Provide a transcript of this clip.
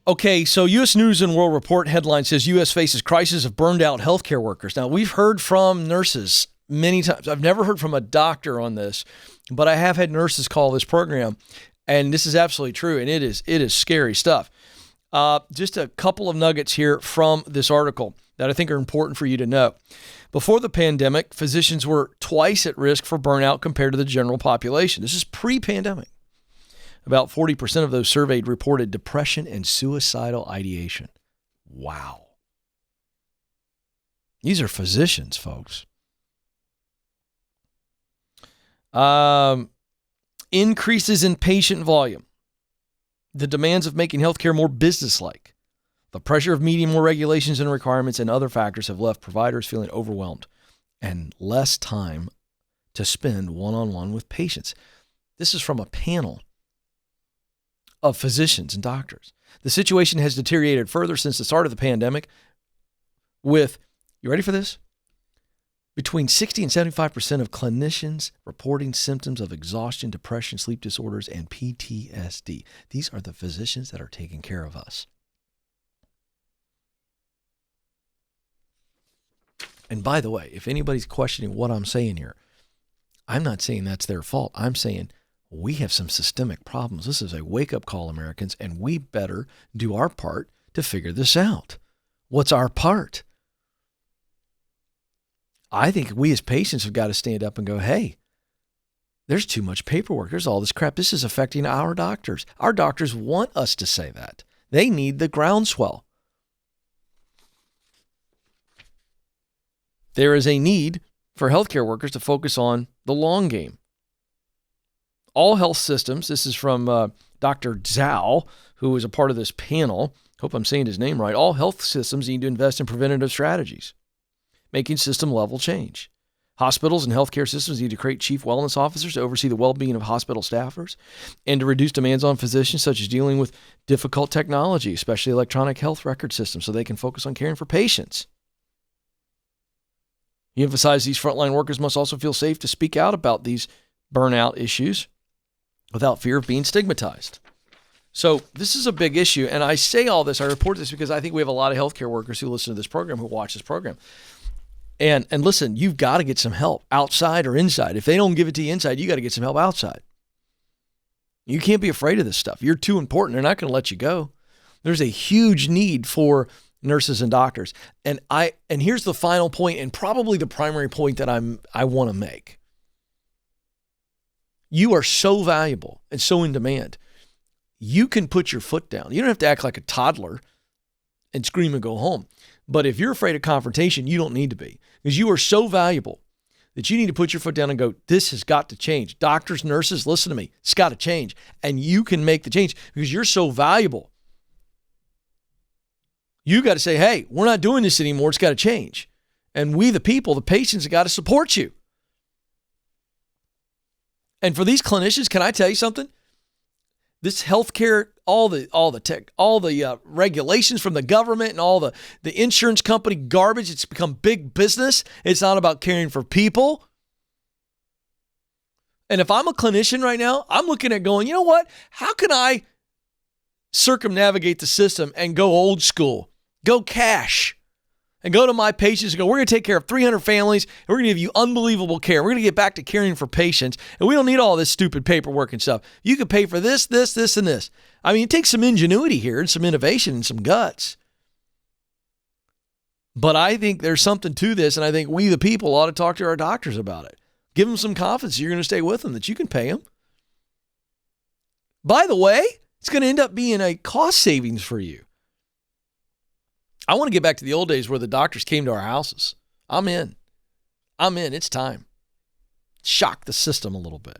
Okay, so U.S. News and World Report headline says U.S. faces crisis of burned out healthcare workers. Now, we've heard from nurses many times. I've never heard from a doctor on this, but I have had nurses call this program, and this is absolutely true, and it is scary stuff. Just a couple of nuggets here from this article that I think are important for you to know. Before the pandemic, physicians were twice at risk for burnout compared to the general population. This is pre-pandemic. About 40% of those surveyed reported depression and suicidal ideation. Wow. These are physicians, folks. Increases in patient volume. The demands of making healthcare more businesslike. The pressure of meeting more regulations and requirements and other factors have left providers feeling overwhelmed and less time to spend one-on-one with patients. This is from a panel of physicians and doctors. The situation has deteriorated further since the start of the pandemic with, you ready for this? Between 60 and 75% of clinicians reporting symptoms of exhaustion, depression, sleep disorders, and PTSD. These are the physicians that are taking care of us. And by the way, if anybody's questioning what I'm saying here, I'm not saying that's their fault. I'm saying we have some systemic problems. This is a wake-up call, Americans, and we better do our part to figure this out. What's our part? I think we as patients have got to stand up and go, hey, there's too much paperwork. There's all this crap. This is affecting our doctors. Our doctors want us to say that. They need the groundswell. There is a need for healthcare workers to focus on the long game. All health systems, this is from Dr. Zhao, who was a part of this panel. Hope I'm saying his name right. All health systems need to invest in preventative strategies, making system-level change. Hospitals and healthcare systems need to create chief wellness officers to oversee the well-being of hospital staffers and to reduce demands on physicians, such as dealing with difficult technology, especially electronic health record systems, so they can focus on caring for patients. He emphasized these frontline workers must also feel safe to speak out about these burnout issues without fear of being stigmatized. So this is a big issue. And I say all this, I report this because I think we have a lot of healthcare workers who listen to this program, who watch this program. And listen, you've got to get some help outside or inside. If they don't give it to you inside, you got to get some help outside. You can't be afraid of this stuff. You're too important. They're not going to let you go. There's a huge need for nurses and doctors. And here's the final point, and probably the primary point that I want to make. You are so valuable and so in demand. You can put your foot down. You don't have to act like a toddler and scream and go home. But if you're afraid of confrontation, you don't need to be, because you are so valuable that you need to put your foot down and go, this has got to change. Doctors, nurses, listen to me. It's got to change. And you can make the change because you're so valuable. You got to say, hey, we're not doing this anymore. It's got to change. And we, the people, the patients, have got to support you. And for these clinicians, can I tell you something? This healthcare, all the tech, all the regulations from the government and all the insurance company garbage, it's become big business. It's not about caring for people. And if I'm a clinician right now, I'm looking at going, you know what? How can I circumnavigate the system and go old school, go cash, and go to my patients and go, we're going to take care of 300 families, and we're going to give you unbelievable care. We're going to get back to caring for patients, and we don't need all this stupid paperwork and stuff. You can pay for this, this, this, and this. I mean, it takes some ingenuity here and some innovation and some guts. But I think there's something to this, and I think we, the people, ought to talk to our doctors about it. Give them some confidence you're going to stay with them, that you can pay them. By the way, it's going to end up being a cost savings for you. I want to get back to the old days where the doctors came to our houses. I'm in. It's time. Shock the system a little bit.